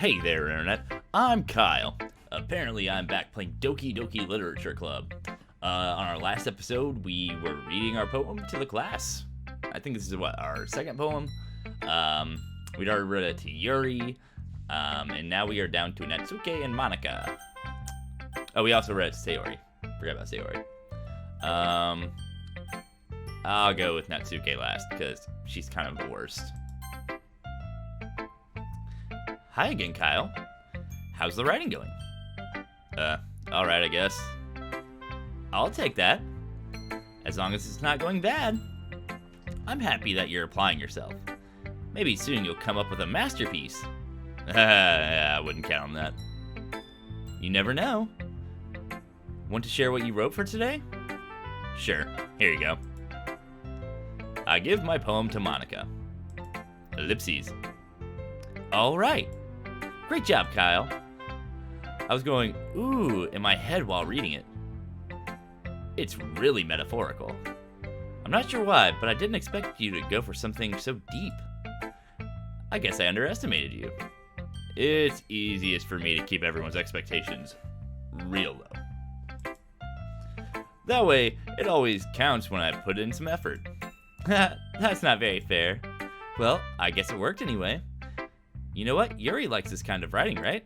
Hey there, Internet. I'm Kyle. Apparently, I'm back playing Doki Doki Literature Club. On our last episode, we were reading our poem to the class. I think this is our second poem. We'd already read it to Yuri, and now we are down to Natsuke and Monika. Oh, we also read it to Sayori. Forgot about Sayori. I'll go with Natsuke last, because she's kind of the worst. Hi again, Kyle. How's the writing going? Alright, I guess. I'll take that. As long as it's not going bad. I'm happy that you're applying yourself. Maybe soon you'll come up with a masterpiece. I wouldn't count on that. You never know. Want to share what you wrote for today? Sure, here you go. I give my poem to Monika. Ellipses. Alright. Great job, Kyle. I was going, ooh, in my head while reading it. It's really metaphorical. I'm not sure why, but I didn't expect you to go for something so deep. I guess I underestimated you. It's easiest for me to keep everyone's expectations real low. That way, it always counts when I put in some effort. That's not very fair. Well, I guess it worked anyway. You know what? Yuri likes this kind of writing, right?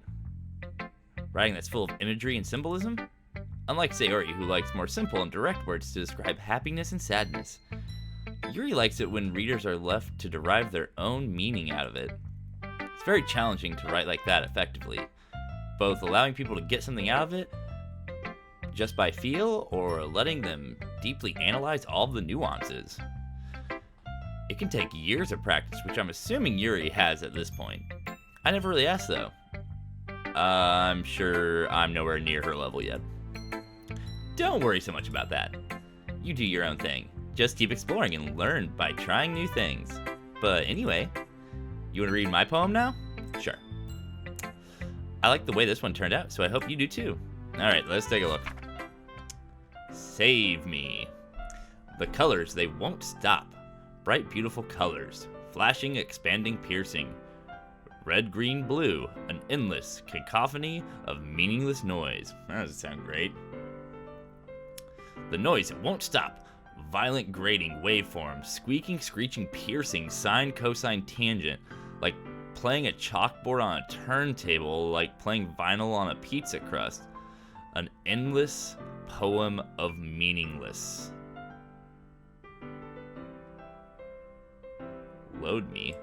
Writing that's full of imagery and symbolism? Unlike Sayori, who likes more simple and direct words to describe happiness and sadness. Yuri likes it when readers are left to derive their own meaning out of it. It's very challenging to write like that effectively, both allowing people to get something out of it just by feel, or letting them deeply analyze all the nuances. It can take years of practice, which I'm assuming Yuri has at this point. I never really asked, though. I'm sure I'm nowhere near her level yet. Don't worry so much about that. You do your own thing. Just keep exploring and learn by trying new things. But anyway, you want to read my poem now? Sure. I like the way this one turned out, so I hope you do too. Alright, let's take a look. Save me. The colors, they won't stop. Bright, beautiful colors. Flashing, expanding, piercing. Red, green, blue. An endless cacophony of meaningless noise. That doesn't sound great. The noise, it won't stop. Violent, grating, waveform. Squeaking, screeching, piercing. Sine, cosine, tangent. Like playing a chalkboard on a turntable. Like playing vinyl on a pizza crust. An endless poem of meaningless. Load me.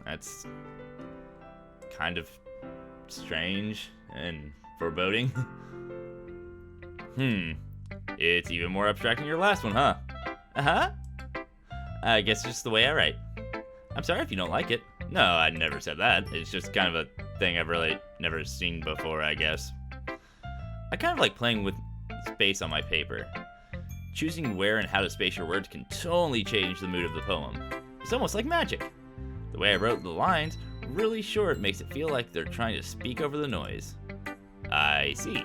That's kind of strange and foreboding. It's even more abstract than your last one, huh? Uh-huh. I guess just the way I write. I'm sorry if you don't like it. No, I never said that. It's just kind of a thing I've really never seen before, I guess. I kind of like playing with space on my paper. Choosing where and how to space your words can totally change the mood of the poem. It's almost like magic. The way I wrote the lines, really short, makes it feel like they're trying to speak over the noise. I see.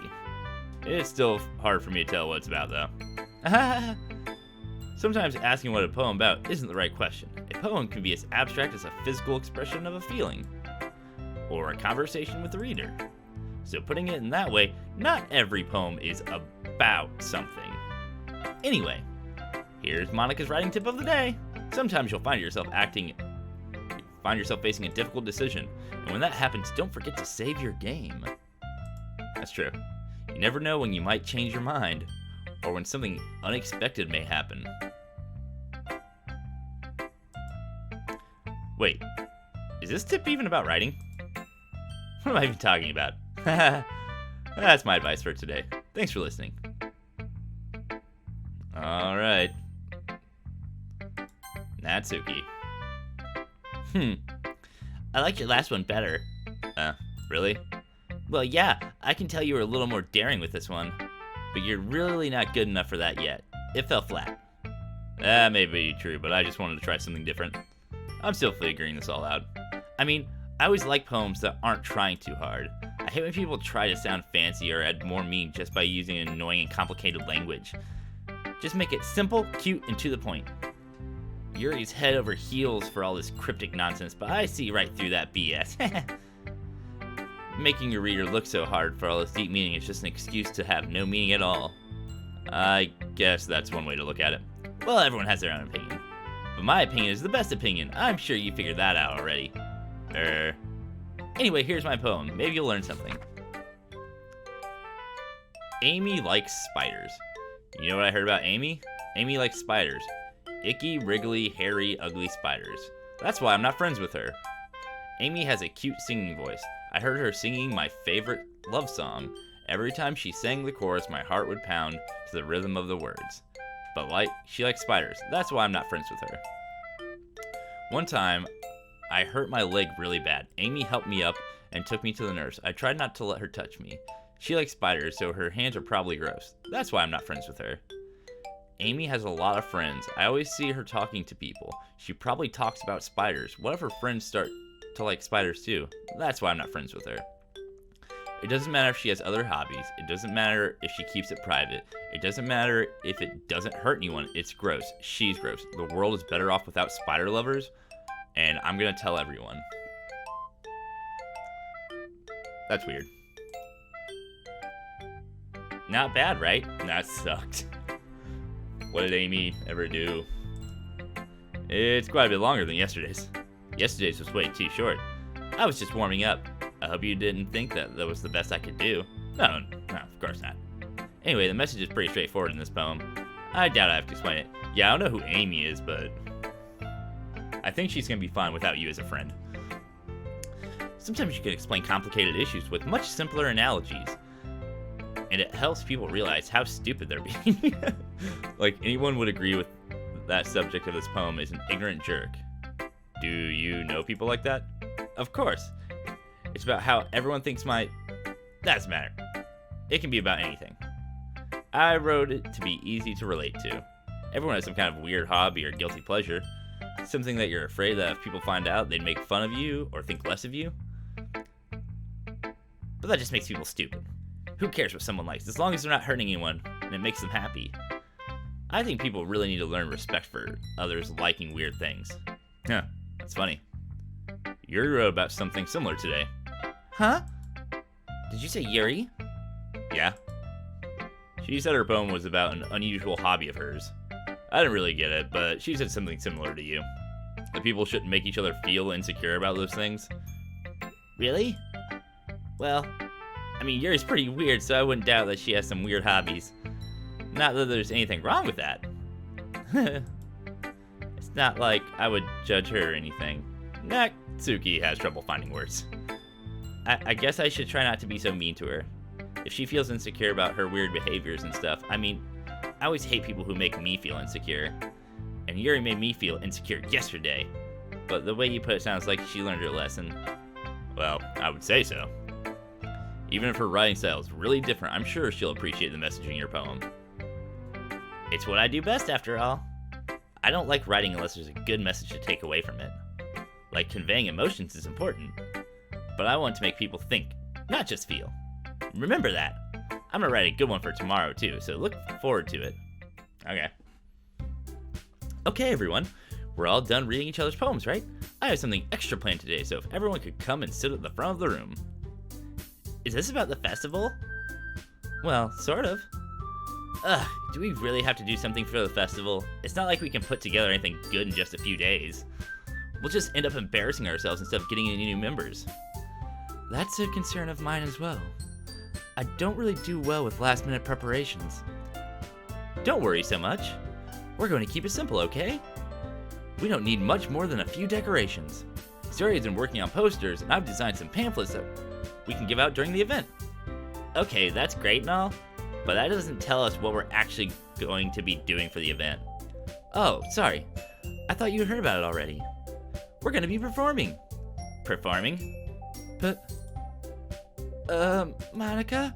It's still hard for me to tell what it's about, though. Sometimes asking what a poem about isn't the right question. A poem can be as abstract as a physical expression of a feeling, or a conversation with the reader. So putting it in that way, not every poem is about something. Anyway, here's Monika's writing tip of the day. Sometimes you'll find yourself facing a difficult decision, and when that happens, don't forget to save your game. That's true. You never know when you might change your mind, or when something unexpected may happen. Wait, is this tip even about writing? What am I even talking about? That's my advice for today. Thanks for listening. Alright. Natsuki. I liked your last one better. Really? Well, yeah, I can tell you were a little more daring with this one, but you're really not good enough for that yet. It fell flat. That may be true, but I just wanted to try something different. I'm still figuring this all out. I mean, I always like poems that aren't trying too hard. I hate when people try to sound fancy or add more meaning just by using annoying and complicated language. Just make it simple, cute, and to the point. Yuri's head over heels for all this cryptic nonsense, but I see right through that BS. Making your reader look so hard for all this deep meaning is just an excuse to have no meaning at all. I guess that's one way to look at it. Well, everyone has their own opinion. But my opinion is the best opinion. I'm sure you figured that out already. Anyway, here's my poem. Maybe you'll learn something. Amy likes spiders. You know what I heard about Amy? Amy likes spiders. Icky, wriggly, hairy, ugly spiders. That's why I'm not friends with her. Amy has a cute singing voice. I heard her singing my favorite love song. Every time she sang the chorus, my heart would pound to the rhythm of the words. But she likes spiders. That's why I'm not friends with her. One time, I hurt my leg really bad. Amy helped me up and took me to the nurse. I tried not to let her touch me. She likes spiders, so her hands are probably gross. That's why I'm not friends with her. Amy has a lot of friends. I always see her talking to people. She probably talks about spiders. What if her friends start to like spiders too? That's why I'm not friends with her. It doesn't matter if she has other hobbies. It doesn't matter if she keeps it private. It doesn't matter if it doesn't hurt anyone. It's gross. She's gross. The world is better off without spider lovers, and I'm gonna tell everyone. That's weird. Not bad, right? That sucked. What did Amy ever do? It's quite a bit longer than yesterday's. Yesterday's was way too short. I was just warming up. I hope you didn't think that was the best I could do. No, of course not. Anyway, the message is pretty straightforward in this poem. I doubt I have to explain it. Yeah, I don't know who Amy is, but I think she's gonna be fine without you as a friend. Sometimes you can explain complicated issues with much simpler analogies, and it helps people realize how stupid they're being. Like, anyone would agree with that subject of this poem is an ignorant jerk. Do you know people like that? Of course. It's about how everyone thinks that doesn't matter. It can be about anything. I wrote it to be easy to relate to. Everyone has some kind of weird hobby or guilty pleasure. Something that you're afraid that if people find out, they'd make fun of you or think less of you. But that just makes people stupid. Who cares what someone likes, as long as they're not hurting anyone and it makes them happy? I think people really need to learn respect for others liking weird things. Huh, that's funny. Yuri wrote about something similar today. Huh? Did you say Yuri? Yeah. She said her poem was about an unusual hobby of hers. I didn't really get it, but she said something similar to you. That people shouldn't make each other feel insecure about those things. Really? Well, I mean, Yuri's pretty weird, so I wouldn't doubt that she has some weird hobbies. Not that there's anything wrong with that. It's not like I would judge her or anything. Natsuki has trouble finding words. I guess I should try not to be so mean to her. If she feels insecure about her weird behaviors and stuff, I mean, I always hate people who make me feel insecure. And Yuri made me feel insecure yesterday. But the way you put it sounds like she learned her lesson. Well, I would say so. Even if her writing style is really different, I'm sure she'll appreciate the message in your poem. It's what I do best, after all. I don't like writing unless there's a good message to take away from it. Like, conveying emotions is important, but I want to make people think, not just feel. Remember that. I'm gonna write a good one for tomorrow too, so look forward to it. Okay, everyone. We're all done reading each other's poems, right? I have something extra planned today, so if everyone could come and sit at the front of the room. Is this about the festival? Well, sort of. Ugh, do we really have to do something for the festival? It's not like we can put together anything good in just a few days. We'll just end up embarrassing ourselves instead of getting any new members. That's a concern of mine as well. I don't really do well with last-minute preparations. Don't worry so much. We're going to keep it simple, okay? We don't need much more than a few decorations. Stori's been working on posters, and I've designed some pamphlets that we can give out during the event. Okay, that's great and all, but that doesn't tell us what we're actually going to be doing for the event. Oh, sorry. I thought you heard about it already. We're going to be performing. Performing? Monica?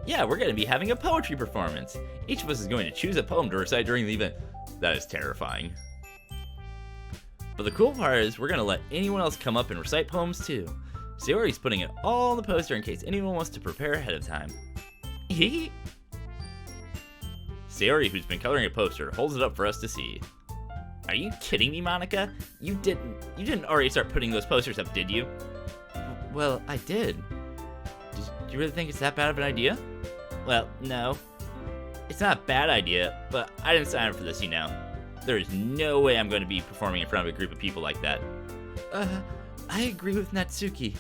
Yeah, we're going to be having a poetry performance. Each of us is going to choose a poem to recite during the event. That is terrifying. But the cool part is we're going to let anyone else come up and recite poems too. Sayori's putting it all on the poster in case anyone wants to prepare ahead of time. Sayori, who's been coloring a poster, holds it up for us to see. Are you kidding me, Monica? You didn't already start putting those posters up, did you? Well, I did. Do you really think it's that bad of an idea? Well, no. It's not a bad idea, but I didn't sign up for this, you know. There is no way I'm going to be performing in front of a group of people like that. I agree with Natsuki.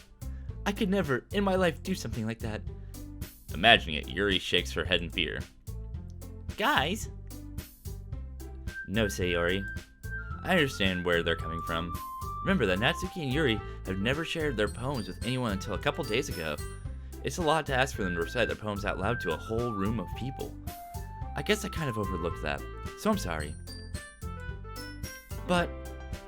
I could never, in my life, do something like that. Imagining it, Yuri shakes her head in fear. Guys? No, Sayori. I understand where they're coming from. Remember that Natsuki and Yuri have never shared their poems with anyone until a couple days ago. It's a lot to ask for them to recite their poems out loud to a whole room of people. I guess I kind of overlooked that, so I'm sorry. But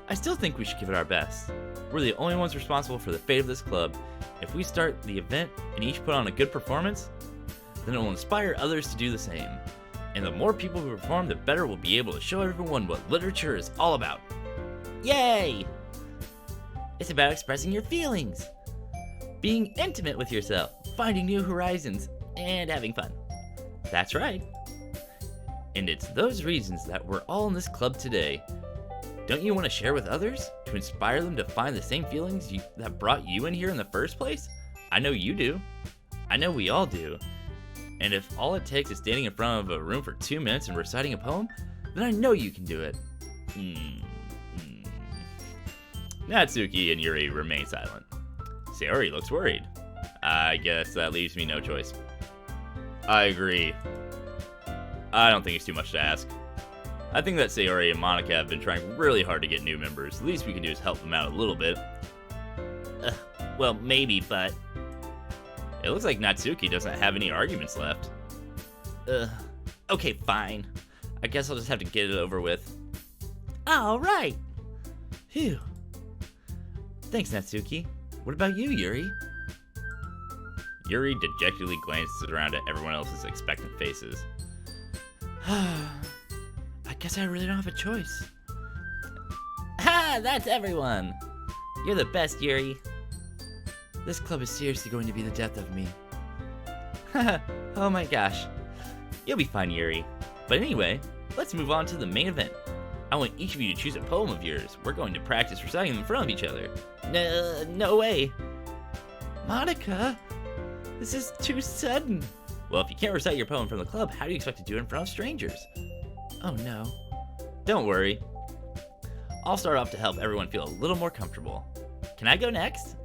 I still think we should give it our best. We're the only ones responsible for the fate of this club. If we start the event and each put on a good performance, then it will inspire others to do the same. And the more people who perform, the better we'll be able to show everyone what literature is all about. Yay! It's about expressing your feelings, being intimate with yourself, finding new horizons, and having fun. That's right. And it's those reasons that we're all in this club today. Don't you want to share with others? To inspire them to find the same feelings that brought you in here in the first place? I know you do. I know we all do. And if all it takes is standing in front of a room for 2 minutes and reciting a poem, then I know you can do it. Natsuki and Yuri remain silent. Sayori looks worried. I guess that leaves me no choice. I agree. I don't think it's too much to ask. I think that Sayori and Monica have been trying really hard to get new members. The least we can do is help them out a little bit. Well, maybe, but... It looks like Natsuki doesn't have any arguments left. Okay, fine. I guess I'll just have to get it over with. Alright! Phew. Thanks, Natsuki. What about you, Yuri? Yuri dejectedly glances around at everyone else's expectant faces. I guess I really don't have a choice. Ha! That's everyone! You're the best, Yuri. This club is seriously going to be the death of me. Haha, oh my gosh. You'll be fine, Yuri. But anyway, let's move on to the main event. I want each of you to choose a poem of yours. We're going to practice reciting them in front of each other. No way. Monica, this is too sudden. Well, if you can't recite your poem from the club, how do you expect to do it in front of strangers? Oh no. Don't worry. I'll start off to help everyone feel a little more comfortable. Can I go next?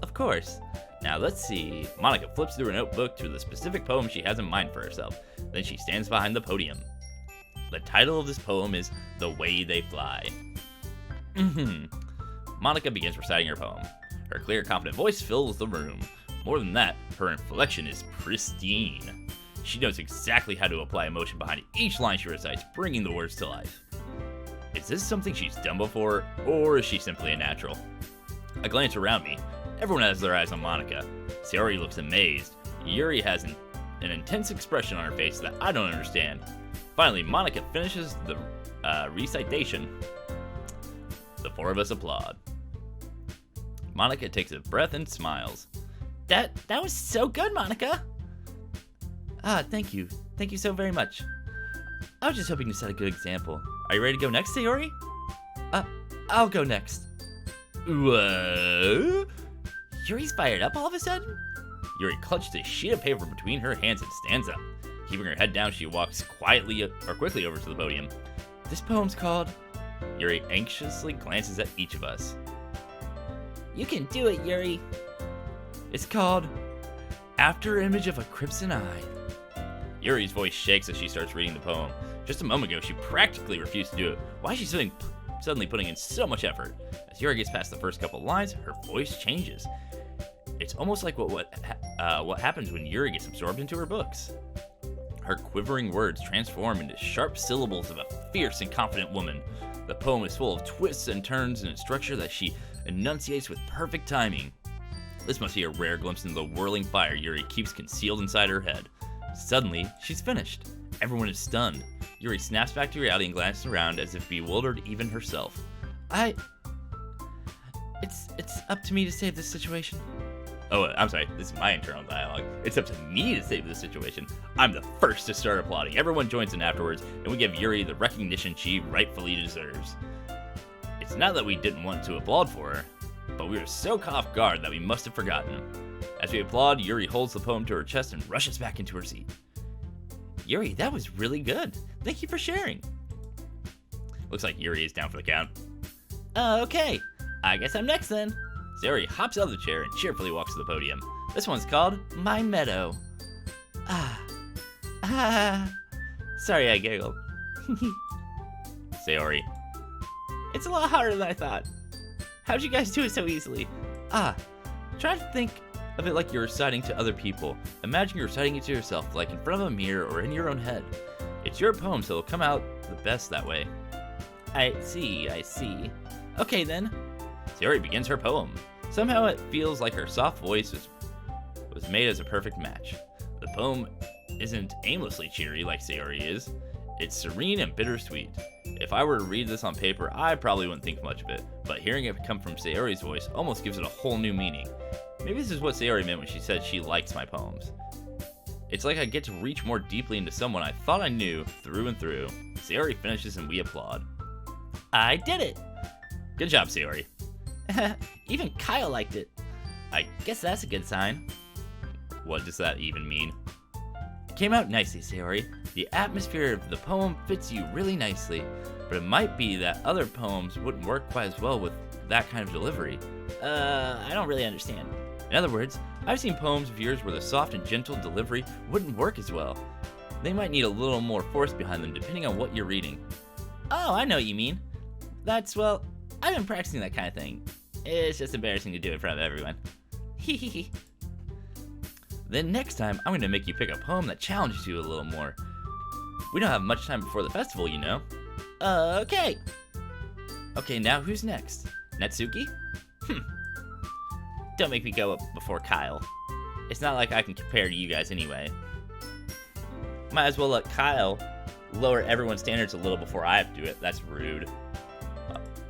Of course. Now let's see. Monica flips through a notebook to the specific poem she has in mind for herself. Then she stands behind the podium. The title of this poem is The Way They Fly. Monica begins reciting her poem. Her clear, confident voice fills the room. More than that, her inflection is pristine. She knows exactly how to apply emotion behind each line she recites, bringing the words to life. Is this something she's done before, or is she simply a natural? I glance around me. Everyone has their eyes on Monica. Sayori looks amazed. Yuri has an intense expression on her face that I don't understand. Finally, Monica finishes the recitation. The four of us applaud. Monica takes a breath and smiles. That was so good, Monica! Thank you. Thank you so very much. I was just hoping to set a good example. Are you ready to go next, Sayori? I'll go next. Whoa! Yuri's fired up all of a sudden? Yuri clutches a sheet of paper between her hands and stands up. Keeping her head down, she walks quickly over to the podium. This poem's called... Yuri anxiously glances at each of us. You can do it, Yuri. It's called After Image of a Crimson Eye. Yuri's voice shakes as she starts reading the poem. Just a moment ago, she practically refused to do it. Why is she suddenly putting in so much effort? As Yuri gets past the first couple lines, her voice changes. It's almost like what happens when Yuri gets absorbed into her books. Her quivering words transform into sharp syllables of a fierce and confident woman. The poem is full of twists and turns in a structure that she enunciates with perfect timing. This must be a rare glimpse into the whirling fire Yuri keeps concealed inside her head. Suddenly, she's finished. Everyone is stunned. Yuri snaps back to reality and glances around as if bewildered even herself. It's up to me to save this situation. Oh, I'm sorry, this is my internal dialogue. It's up to me to save this situation. I'm the first to start applauding. Everyone joins in afterwards, and we give Yuri the recognition she rightfully deserves. It's not that we didn't want to applaud for her, but we were so caught off guard that we must have forgotten. As we applaud, Yuri holds the poem to her chest and rushes back into her seat. Yuri, that was really good. Thank you for sharing. Looks like Yuri is down for the count. Okay, I guess I'm next then. Sayori hops out of the chair and cheerfully walks to the podium. This one's called My Meadow. Sorry I giggled. Sayori. It's a lot harder than I thought. How'd you guys do it so easily? Try to think of it like you're reciting to other people. Imagine you're reciting it to yourself, like in front of a mirror or in your own head. It's your poem, so it'll come out the best that way. I see. Okay then. Sayori begins her poem. Somehow it feels like her soft voice was made as a perfect match. The poem isn't aimlessly cheery like Sayori is. It's serene and bittersweet. If I were to read this on paper, I probably wouldn't think much of it, but hearing it come from Sayori's voice almost gives it a whole new meaning. Maybe this is what Sayori meant when she said she likes my poems. It's like I get to reach more deeply into someone I thought I knew through and through. Sayori finishes and we applaud. I did it! Good job, Sayori. Even Kyle liked it. I guess that's a good sign. What does that even mean? It came out nicely, Sayori. The atmosphere of the poem fits you really nicely, but it might be that other poems wouldn't work quite as well with that kind of delivery. I don't really understand. In other words, I've seen poems of yours where the soft and gentle delivery wouldn't work as well. They might need a little more force behind them depending on what you're reading. Oh, I know what you mean. Well, I've been practicing that kind of thing. It's just embarrassing to do it in front of everyone. Hehehe. Then next time, I'm going to make you pick a poem that challenges you a little more. We don't have much time before the festival, you know. Okay. Okay, now who's next? Natsuki? Don't make me go up before Kyle. It's not like I can compare to you guys anyway. Might as well let Kyle lower everyone's standards a little before I have to do it. That's rude.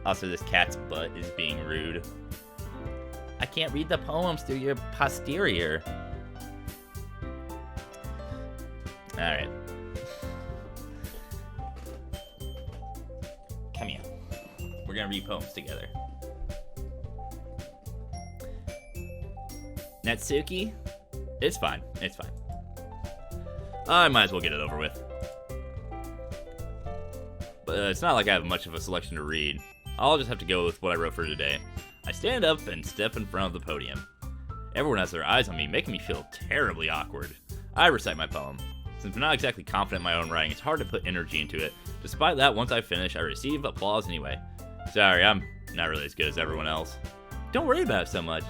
Also, this cat's butt is being rude. I can't read the poems through your posterior. Alright. Come here. We're gonna read poems together. Natsuki? It's fine. I might as well get it over with. But it's not like I have much of a selection to read. I'll just have to go with what I wrote for today. I stand up and step in front of the podium. Everyone has their eyes on me, making me feel terribly awkward. I recite my poem. Since I'm not exactly confident in my own writing, it's hard to put energy into it. Despite that, once I finish, I receive applause anyway. Sorry, I'm not really as good as everyone else. Don't worry about it so much.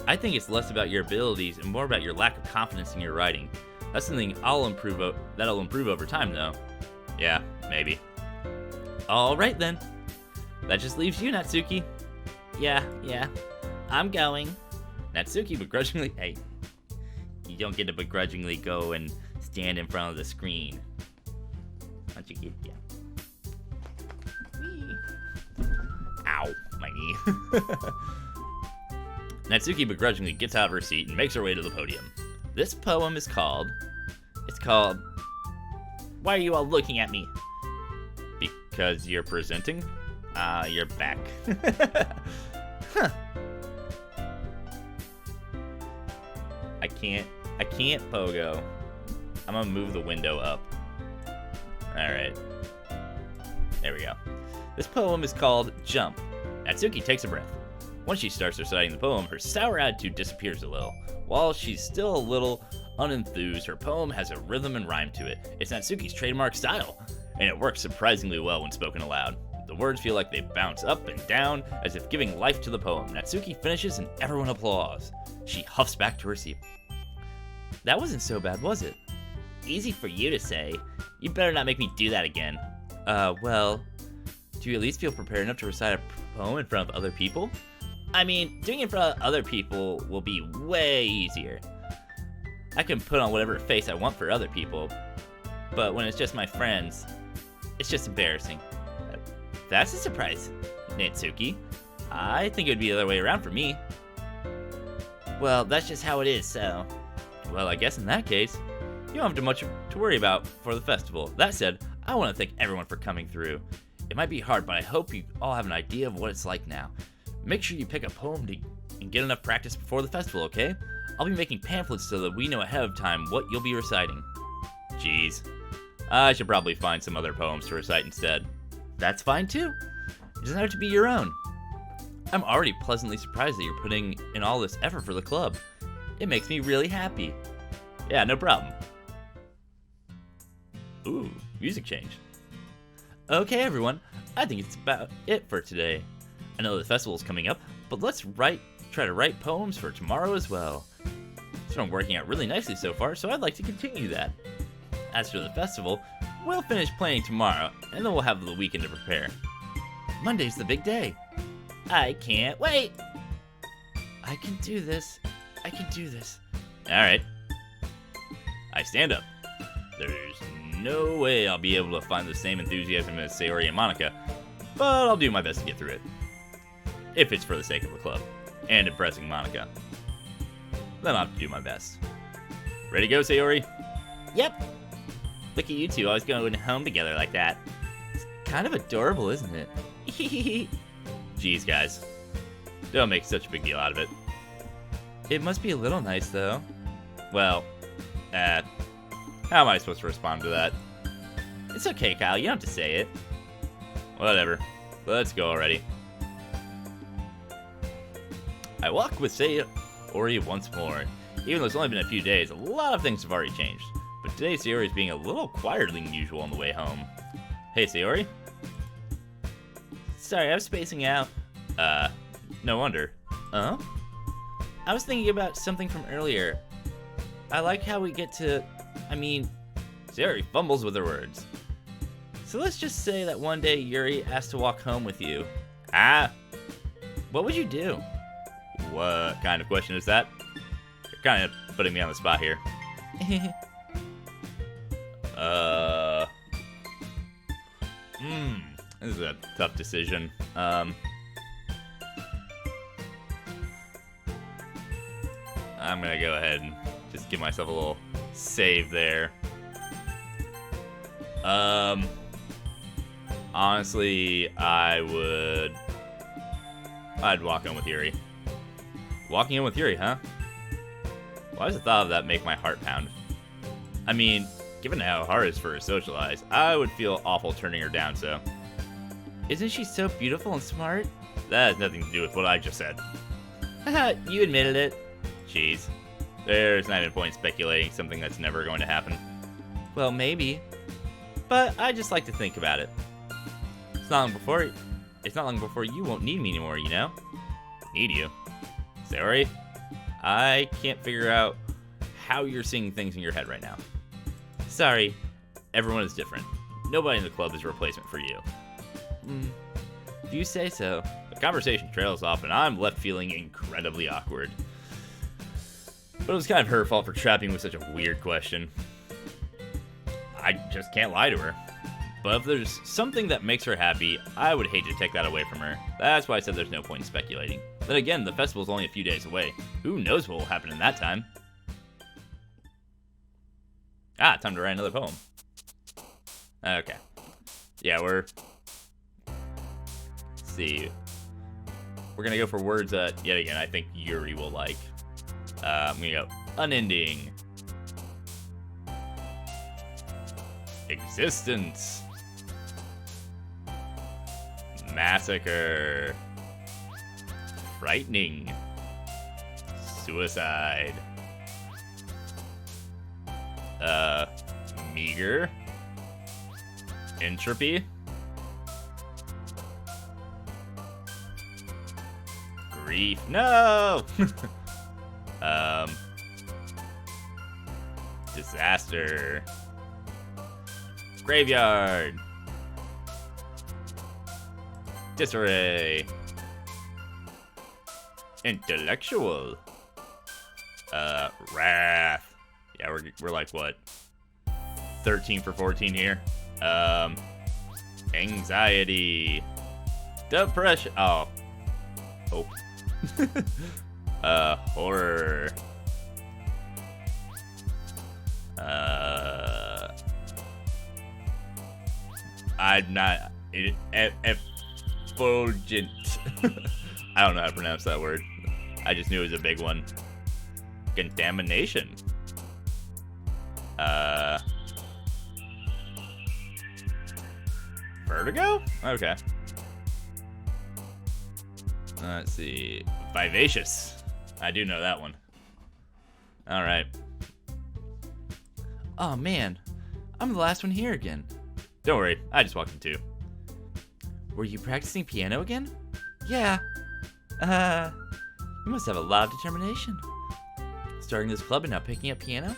I think it's less about your abilities and more about your lack of confidence in your writing. That's something that'll improve over time, though. Yeah, maybe. Alright then. That just leaves you, Natsuki. Yeah. I'm going. Natsuki begrudgingly... Hey, you don't get to begrudgingly go and stand in front of the screen. Why don't you get down? Ow, my knee. Natsuki begrudgingly gets out of her seat and makes her way to the podium. This poem is called... Why are you all looking at me? Because you're presenting? You're back. Huh. I can't, Pogo. I'm gonna move the window up. Alright. There we go. This poem is called Jump. Natsuki takes a breath. Once she starts reciting the poem, her sour attitude disappears a little. While she's still a little unenthused, her poem has a rhythm and rhyme to it. It's Natsuki's trademark style, and it works surprisingly well when spoken aloud. The words feel like they bounce up and down, as if giving life to the poem. Natsuki finishes and everyone applauds. She huffs back to her seat. That wasn't so bad, was it? Easy for you to say. You better not make me do that again. Well, do you at least feel prepared enough to recite a poem in front of other people? I mean, doing it in front of other people will be way easier. I can put on whatever face I want for other people, but when it's just my friends, it's just embarrassing. That's a surprise, Natsuki. I think it would be the other way around for me. Well, that's just how it is, so... Well, I guess in that case, you don't have much to worry about for the festival. That said, I want to thank everyone for coming through. It might be hard, but I hope you all have an idea of what it's like now. Make sure you pick a poem and get enough practice before the festival, okay? I'll be making pamphlets so that we know ahead of time what you'll be reciting. Jeez. I should probably find some other poems to recite instead. That's fine too. It doesn't have to be your own. I'm already pleasantly surprised that you're putting in all this effort for the club. It makes me really happy. Yeah, no problem. Ooh, music change. Okay, everyone, I think it's about it for today. I know the festival's coming up, but let's try to write poems for tomorrow as well. It's been working out really nicely so far, so I'd like to continue that. As for the festival, we'll finish planning tomorrow, and then we'll have the weekend to prepare. Monday's the big day. I can't wait. I can do this. I can do this. Alright. I stand up. There's no way I'll be able to find the same enthusiasm as Sayori and Monica, but I'll do my best to get through it. If it's for the sake of the club, and impressing Monica. Then I'll have to do my best. Ready to go, Sayori? Yep. Look at you two always going home together like that. It's kind of adorable, isn't it? Jeez, guys. Don't make such a big deal out of it. It must be a little nice, though. Well, how am I supposed to respond to that? It's okay, Kyle. You don't have to say it. Whatever. Let's go already. I walk with Sayori once more. Even though it's only been a few days, a lot of things have already changed. But today, Sayori is being a little quieter than usual on the way home. Hey, Sayori? Sorry, I was spacing out. No wonder. I was thinking about something from earlier. I like how we get to... Sayori fumbles with her words. So let's just say that one day Yuri asked to walk home with you. What would you do? What kind of question is that? You're kind of putting me on the spot here. This is a tough decision. I'm gonna go ahead and just give myself a little save there. Honestly, I'd walk home with Yuri. Walking in with Yuri, huh? Why does the thought of that make my heart pound? Given how hard it is for her to socialize, I would feel awful turning her down, so... Isn't she so beautiful and smart? That has nothing to do with what I just said. Haha, you admitted it. Jeez. There's not even a point in speculating something that's never going to happen. Well, maybe. But I just like to think about it. It's not long before you won't need me anymore, you know? Need you? Sayori? I can't figure out how you're seeing things in your head right now. Sorry, everyone is different. Nobody in the club is a replacement for you. If you say so. The conversation trails off and I'm left feeling incredibly awkward. But it was kind of her fault for trapping with such a weird question. I just can't lie to her. But if there's something that makes her happy, I would hate to take that away from her. That's why I said there's no point in speculating. Then again, the festival's only a few days away. Who knows what will happen in that time? Time to write another poem. Okay. Yeah, let's see. We're gonna go for words that, yet again, I think Yuri will like. I'm gonna go unending. Existence. Massacre. Frightening. Suicide. Meager. Entropy. Grief. No! Disaster. Graveyard. Disarray. Intellectual. Wrath. Yeah, we're like, what? 13 for 14 here. Anxiety. Depression. Oh. Horror. Effulgent. I don't know how to pronounce that word. I just knew it was a big one. Contamination. Vertigo? Okay. Let's see. Vivacious. I do know that one. Alright. Oh man, I'm the last one here again. Don't worry, I just walked in too. Were you practicing piano again? Yeah. You must have a lot of determination. Starting this club and now picking up piano?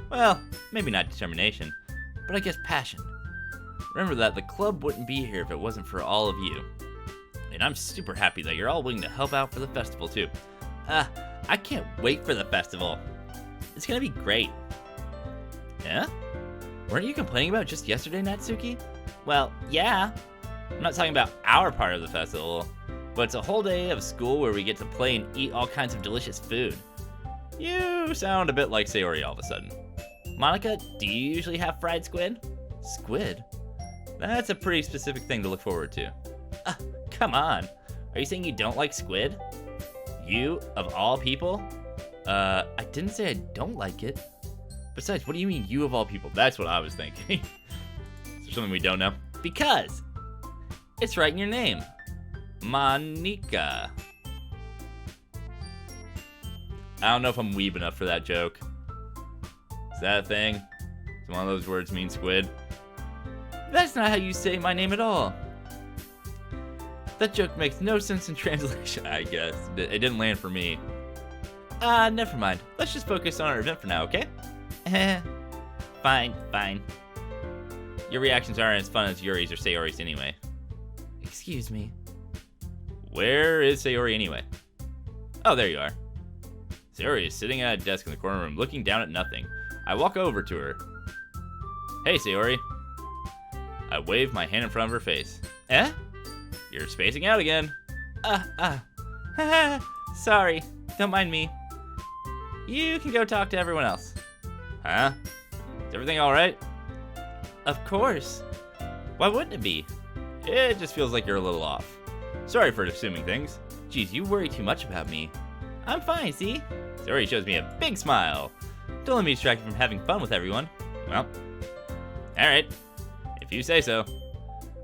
Well, maybe not determination, but I guess passion. Remember that the club wouldn't be here if it wasn't for all of you. And I'm super happy that you're all willing to help out for the festival too. I can't wait for the festival. It's gonna be great. Yeah? Weren't you complaining about just yesterday, Natsuki? Well, yeah. I'm not talking about our part of the festival, but it's a whole day of school where we get to play and eat all kinds of delicious food. You sound a bit like Sayori all of a sudden. Monica, do you usually have fried squid? Squid? That's a pretty specific thing to look forward to. Come on. Are you saying you don't like squid? You, of all people? I didn't say I don't like it. Besides, what do you mean, you of all people? That's what I was thinking. Is there something we don't know? Because it's right in your name. Monica. I don't know if I'm weeb enough for that joke. Is that a thing? Does one of those words mean squid? That's not how you say my name at all. That joke makes no sense in translation, I guess. It didn't land for me. Never mind. Let's just focus on our event for now, okay? Fine. Your reactions aren't as fun as Yuri's or Sayori's anyway. Excuse me. Where is Sayori anyway? Oh, there you are. Sayori is sitting at a desk in the corner room, looking down at nothing. I walk over to her. Hey, Sayori. I wave my hand in front of her face. Eh? You're spacing out again. Sorry. Don't mind me. You can go talk to everyone else. Huh? Is everything alright? Of course. Why wouldn't it be? It just feels like you're a little off. Sorry for assuming things. Geez, you worry too much about me. I'm fine, see? Sayori shows me a big smile. Don't let me distract you from having fun with everyone. Well, alright. If you say so.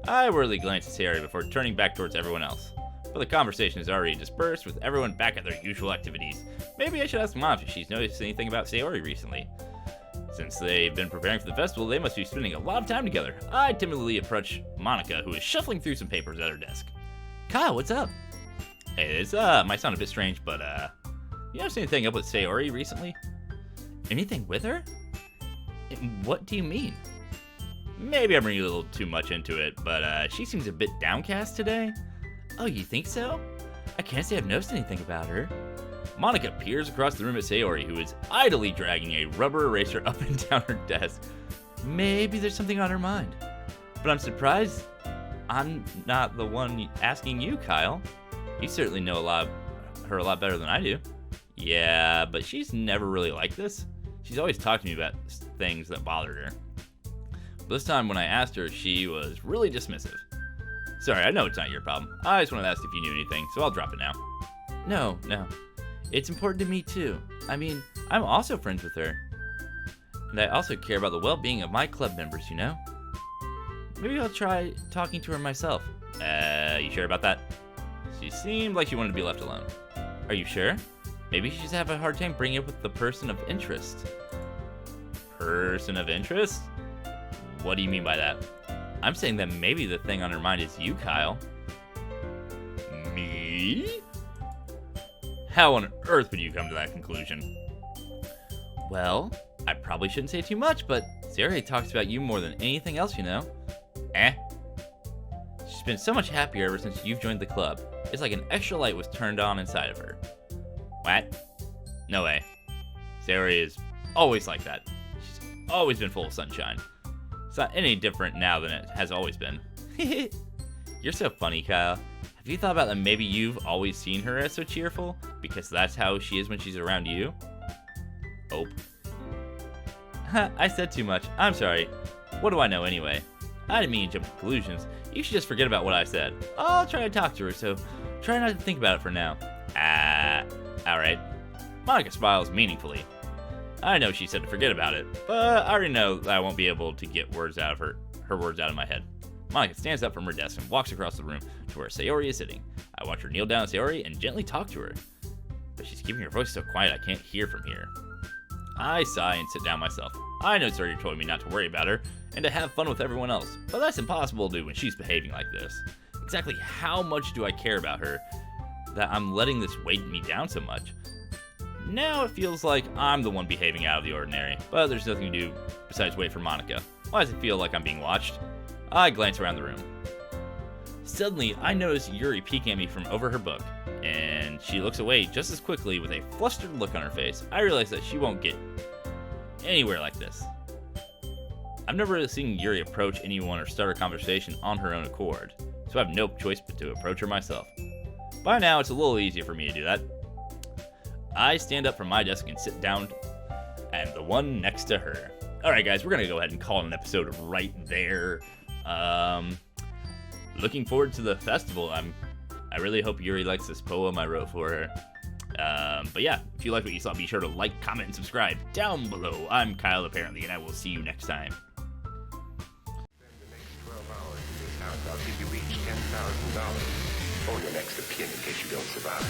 I worriedly glance at Sayori before turning back towards everyone else. But the conversation is already dispersed with everyone back at their usual activities. Maybe I should ask Mom if she's noticed anything about Sayori recently. Since they've been preparing for the festival, they must be spending a lot of time together. I timidly approach Monica, who is shuffling through some papers at her desk. Kyle, what's up? Hey, this might sound a bit strange, but you notice anything up with Sayori recently? Anything with her? What do you mean? Maybe I'm reading a little too much into it, but she seems a bit downcast today. Oh, you think so? I can't say I've noticed anything about her. Monica peers across the room at Sayori, who is idly dragging a rubber eraser up and down her desk. Maybe there's something on her mind. But I'm surprised I'm not the one asking you, Kyle. You certainly know her a lot better than I do. Yeah, but she's never really like this. She's always talked to me about things that bothered her. But this time when I asked her, she was really dismissive. Sorry, I know it's not your problem. I just wanted to ask if you knew anything, so I'll drop it now. No. It's important to me too. I mean, I'm also friends with her. And I also care about the well-being of my club members, you know? Maybe I'll try talking to her myself. You sure about that? She seemed like she wanted to be left alone. Are you sure? Maybe she just have a hard time bringing up with the person of interest. Person of interest? What do you mean by that? I'm saying that maybe the thing on her mind is you, Kyle. Me? How on earth would you come to that conclusion? Well, I probably shouldn't say too much, but Sayori talks about you more than anything else, you know? She's been so much happier ever since you've joined the club. It's like an extra light was turned on inside of her. What? No way. Sayori is always like that. She's always been full of sunshine. It's not any different now than it has always been. You're so funny, Kyle. Have you thought about that maybe you've always seen her as so cheerful? Because that's how she is when she's around you? Oh. I said too much. I'm sorry. What do I know anyway? I didn't mean to jump to conclusions. You should just forget about what I said. I'll try to talk to her, so try not to think about it for now. Alright. Monica smiles meaningfully. I know she said to forget about it, but I already know that I won't be able to get words out of her words out of my head. Monica stands up from her desk and walks across the room to where Sayori is sitting. I watch her kneel down to Sayori and gently talk to her, but she's keeping her voice so quiet I can't hear from here. I sigh and sit down myself. I know Sayori told me not to worry about her and to have fun with everyone else, but that's impossible to do when she's behaving like this. Exactly how much do I care about her that I'm letting this weight me down so much? Now it feels like I'm the one behaving out of the ordinary, but there's nothing to do besides wait for Monica. Why does it feel like I'm being watched? I glance around the room. Suddenly, I notice Yuri peeking at me from over her book, and she looks away just as quickly with a flustered look on her face. I realize that she won't get anywhere like this. I've never really seen Yuri approach anyone or start a conversation on her own accord, so I have no choice but to approach her myself. By now, it's a little easier for me to do that. I stand up from my desk and sit down and the one next to her. Alright guys, we're going to go ahead and call it an episode right there. Looking forward to the festival. I really hope Yuri likes this poem I wrote for her. But yeah, if you like what you saw, be sure to like, comment, and subscribe down below. I'm Kyle, apparently, and I will see you next time. Spend the next 12 hours in this house. I'll give you each $10,000 for your next of kin in case you don't survive.